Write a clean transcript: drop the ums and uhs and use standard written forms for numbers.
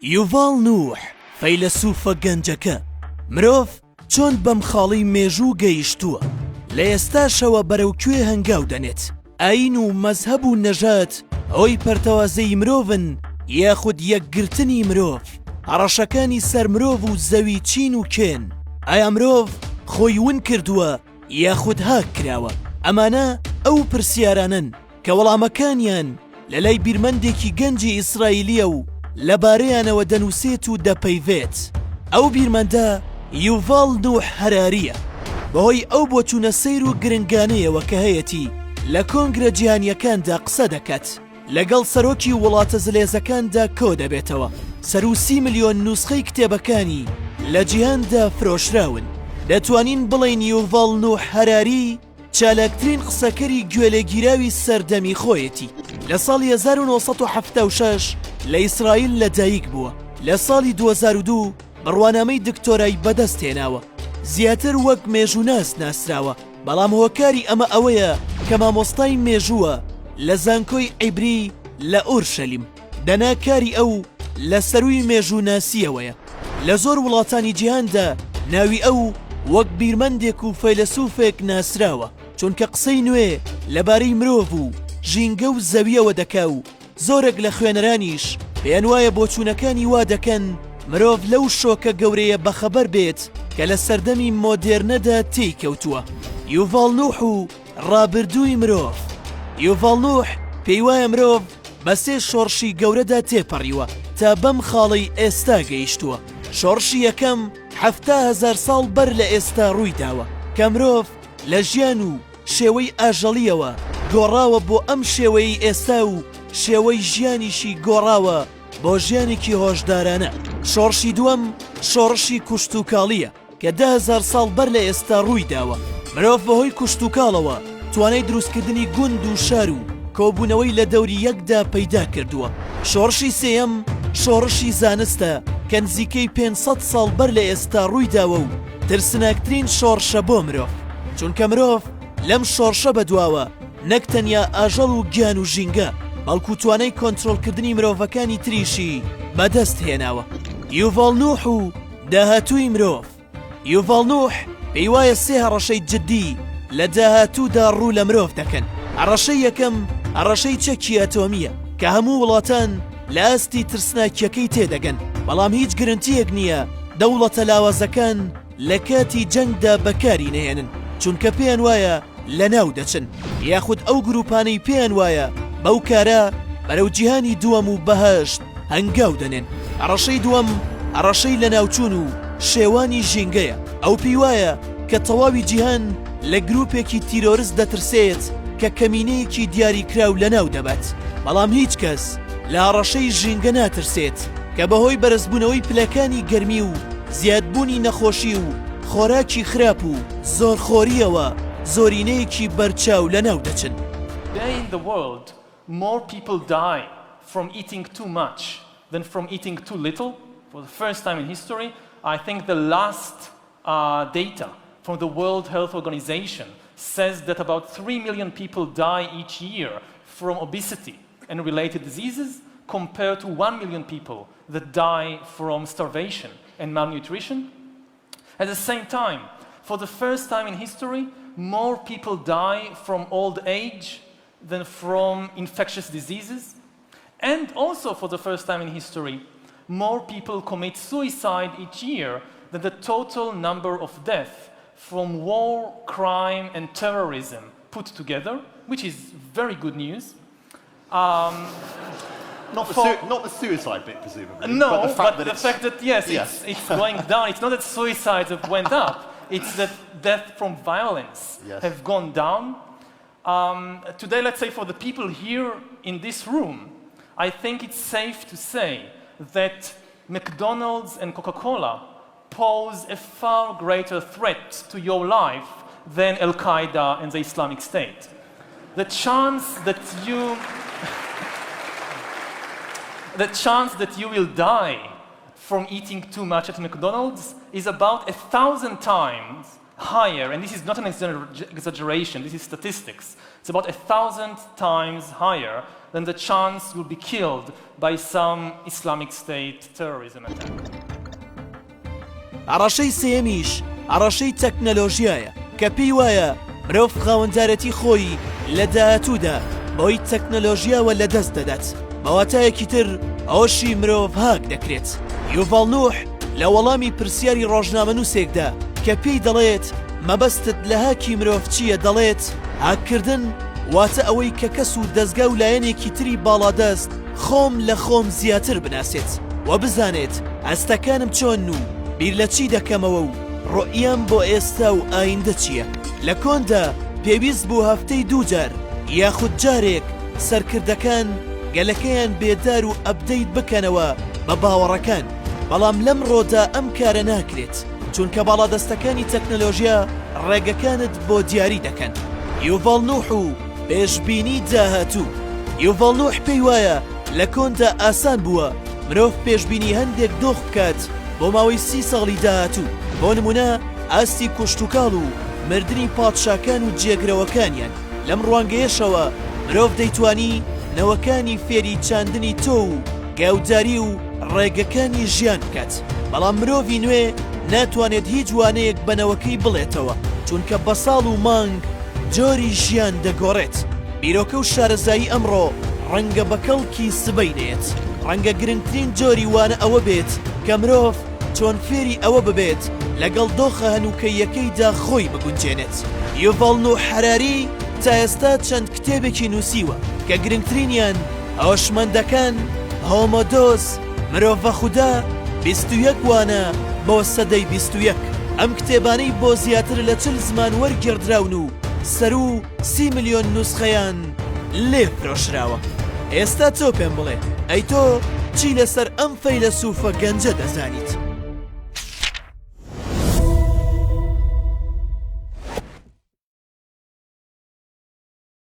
یوڤاڵ نوح فەیلسوفە گەنجەکە مرۆڤ چۆن بەم خاڵی مێژوو گەیشتووە لە ئێستاشەوە بەرەوکوێ هەنگاو دەنێت ئاین و مەزهەب و نەژات ئەوەی پەرتەوازەی مرۆڤن یاخود یەکگرتنی مرۆڤ هەڕەشەکانی سەر مرۆڤ و زەوی چین و کێن ئایا مرۆڤ خۆی ون کردووە یاخود هاک کراوە ئەمانە ئەو پرسیارانن کە وەڵامەکانیان لە لای بیرمەندێکی گەنجی ئیسرائیلیە و لەبارەیانەوە دەنووسێت و دەپەیوێت ئەو بیرمەندە یوڤاڵ نوح هەراریە بەهۆی ئەو بۆچوونە سەیر و گرنگانەیەوە کە هەیەی لە کۆنگرە جیهانیەکاندا قسە دەکات لەگەڵ سەرۆکی وڵاتە زلێزەکاندا کۆ دەبێتەوە سەر و 30 ملیۆن نوسخەی کتێبەکانی لە جیهاندا فرۆشراون دەتوانین بڵێن یوڤاڵ نوح هەراری چالاکترین قسەکەری گوێلێگیراوی سەردەمی خۆیەتی لە ساڵی 1976 لە ئیسرائیل لەدایک بووە لە ساڵی 2002 بڕوانامەی دکتۆرای بەدەست هێناوە زیاتر وەک مێژووناس ناسراوە بەڵام هۆکاری ئەمە ئەوەیە کە مامۆستای مێژووە لە زانکۆی عیبری لە ئورشەلیم دەناکاری ئەو لە سەروی مێژووناسیەوەیە لە زۆر وڵاتانی جیهاندا ناوی ئەو وەک بیرمەندێک و فەیلسوفێک ناسراوە چونکە قسەی نوێ لەبارەی مرۆڤ و ژینگە و زەویەوە دەکا و زۆرێک لە خوێنەرانیش پێیان وایە بۆچوونەکانی وا دەکەن مرۆڤ لەو شۆکە گەورەیە بەخەبەر بێت کە لە سەردەمی مۆدێرنەدا تێی کەوتووە یوڤاڵ نوح و ڕابردووی مرۆڤ یوڤاڵ نوح پێی وایە مرۆڤ بە سێ شۆڕشی گەورەدا تێپەڕیوە تا بەم خاڵی ئێستا گەیشتووە شۆڕشی یەکەم 7,000 ساڵ بەر لە ئێستا ڕوویداوە کە مرۆڤ لە ژیان و شێوەی ئاژەڵیەوە گۆڕاوە بۆ ئەم شێوەی ئێستا و شێوەی ژیانیشی گۆڕاوە بۆ ژیانێکی هۆشدارانە شۆڕشی دووەم شۆڕشی کوشت و کاڵیە کە 10,000 ساڵ بەر لە ئێستا ڕوویداوە مرۆڤ بەهۆی کوشت و کاڵەوە توانای دروستکردنی گوند و شار و کۆبوونەوەی لە دەوری یەکدا پەیدا کردووە شۆڕشی سێیەم شۆڕشی زانستە کە نزیکەی 500 ساڵ بەر لە ئێستا ڕوویداوە و ترسناکترین شۆڕشە بۆ مرۆڤ چونکە مرۆڤ لەم شۆڕشە بەدواوە نەک تەنیا ئاژەڵ و گیان و ژینگە بەڵکو توانای کۆنتڕۆڵکردنی مرۆڤەکانی تریشی بەدەست هێناوە یوڤاڵ نوح و داهاتووی مرۆڤ یوڤاڵ نوح پێی وایە سێ هەڕەشەی جددی لە داهاتوودا ڕوو لە مرۆڤ دەکەن هەڕەشەی یەکەم هەڕەشەی چەکی ئەتۆمیە کە هەموو وڵاتان لە ئاستی ترسناکیەکەی تێدەگەن بەڵام هیچ گرنتیەک نییە دەوڵەتە لاوازەکان لە کاتی جەنگدا بەکاری نەهێنن چونکە پێیان وایە لە ناو دەچن یاخود ئەو گروپانەی پێیان وایە بەو کارە بەرەو جیهانی دووەم و بەهەشت هەنگاو دەنێن هەڕەشەی دووەم هەڕەشەی لە ناوچوون و شێوانی ژینگەیە ئەو پێی وایە کە تەواوی جیهان لە گروپێکی تیرۆریست دەترسێت کە کەمینەیەکی دیاریکراو لە ناو دەبات بەڵام هیچ کەس لە هەڕەشەی ژینگە ناترسێت کە بەهۆی بەرزبوونەوەی پلەکانی گەرمی و زیادبوونی نەخۆشی و خۆراکی خراپ و زۆرخۆریەوە زۆرینەیەکی بەرچاو لە ناو دەچن Today in the world, more people die from eating too much than from eating too little. For the first time in history, I think the last data from the World Health Organization says that about 3 million people die each year from obesity and related diseases, compared to 1 million people that die from starvation and malnutrition. At the same time, for the first time in history, more people die from old age than from infectious diseases. And also for the first time in history, more people commit suicide each year than the total number of deaths from war, crime, and terrorism put together, which is very good news. Not the suicide bit, presumably. No, but the fact that, yes. It's going down. It's not that suicides have went up. It's that death from violence have gone down. Today, let's say for the people here in this room, I think it's safe to say that McDonald's and Coca-Cola pose a far greater threat to your life than Al-Qaeda and the Islamic State. The chance that you will die from eating too much at McDonald's is about 1,000 times higher, and this is not an exaggeration, this is statistics. It's about 1,000 times higher than the chance you'll be killed by some Islamic State terrorism attack. ئەڕەشەی سێمیش ئەڕەشەی تەکنەلۆژیایە کە پێی وایە مرۆڤ خاوەندارەتی خۆی لە داهاتوودا بەهۆی تەکنەلۆژیاوە لەدەست دەدات. بەواتایەکی تر ئەوەشی مرۆڤ هاک دەکرێت. یوڤال نوح لە وەڵامی پرسیاری ڕۆژنامە نووسێکدا کە پێی دەڵێت مەبەستت لە هاکی مرۆڤ چییە دەڵێت هاککردن واتە ئەوەی کە کەس و دەستگا و لایەنێکی تری باڵادەست خۆم لە خۆم زیاتر بناسێت و بزانێت ئەستەکانم چۆن و بیر لە چی دەکەمەوە و ڕۆئیان بۆ ئێستا و ئایندە چییە. لە کۆندا پێویست بوو هەفتەی 2 جار یاخود جارێک سەرکردەکان گەلەکەیان بێدار و ئەبدەیت بکەنەوە بە باوەڕەکان، بەڵام لەم ڕۆدا ئەم کارە ناکرێت چونکە باڵادەستەکانی تەکنەلۆژیا ڕێگەکانت بۆ دیاری دەکەن. یوڤال نوح و پێشبینی داهاتوو. یوڤال نوح پێی وایە لە کۆندا ئاسان بووە مرۆڤ پێشبینی هەندێک دۆخ بکات بۆ ماوەی 30 ساڵی داهاتوو، بۆ نمونە ئاستی کوشتوکاڵ و مردنی پادشاکان و جێگرەوەکانیان. لەم ڕوانگەیەشەوە مرۆڤ دەیتوانی نەوەکانی فێری چاندنی تۆ و گاوداری و ڕێگەکانی ژیان بکات، بەڵام مرۆڤی نوێ ناتوانێت هیچ وانەیەک بەنەوەکەی بڵێتەوە چونکە بە ساڵ و مانگ جۆری ژیان دەگۆڕێت. بیرۆکە و شارەزایی ئەمڕۆ ڕەنگە بەکەڵکی سبەی نێت. ڕەنگە گرنگترین جۆری وانە ئەوە بێت کە مرۆڤ چۆن فێری ئەوە ببێت لەگەڵ دۆخە هەنووکەیەکەیدا خۆی بگونجێنێت. یوڤال نوح هەراری تا ئێستا چەند کتێبێکی نووسیوە کە گرنگترینیان ئەوشمەندەکان، هۆمۆدۆس، مرۆڤە خودا، 21 وانە بۆ سەدەی 21. ئەم کتێبانەی بۆ زیاتر لە 40 زمان وەرگێڕدراون و سەر و 30 ملیۆن نوسخەیان لێ فرۆشراوە. ئێستا تۆ پێم بڵێ ئەی تۆ چی لەسەر ئەم فەیلسوفە گەنجە دەزانیت؟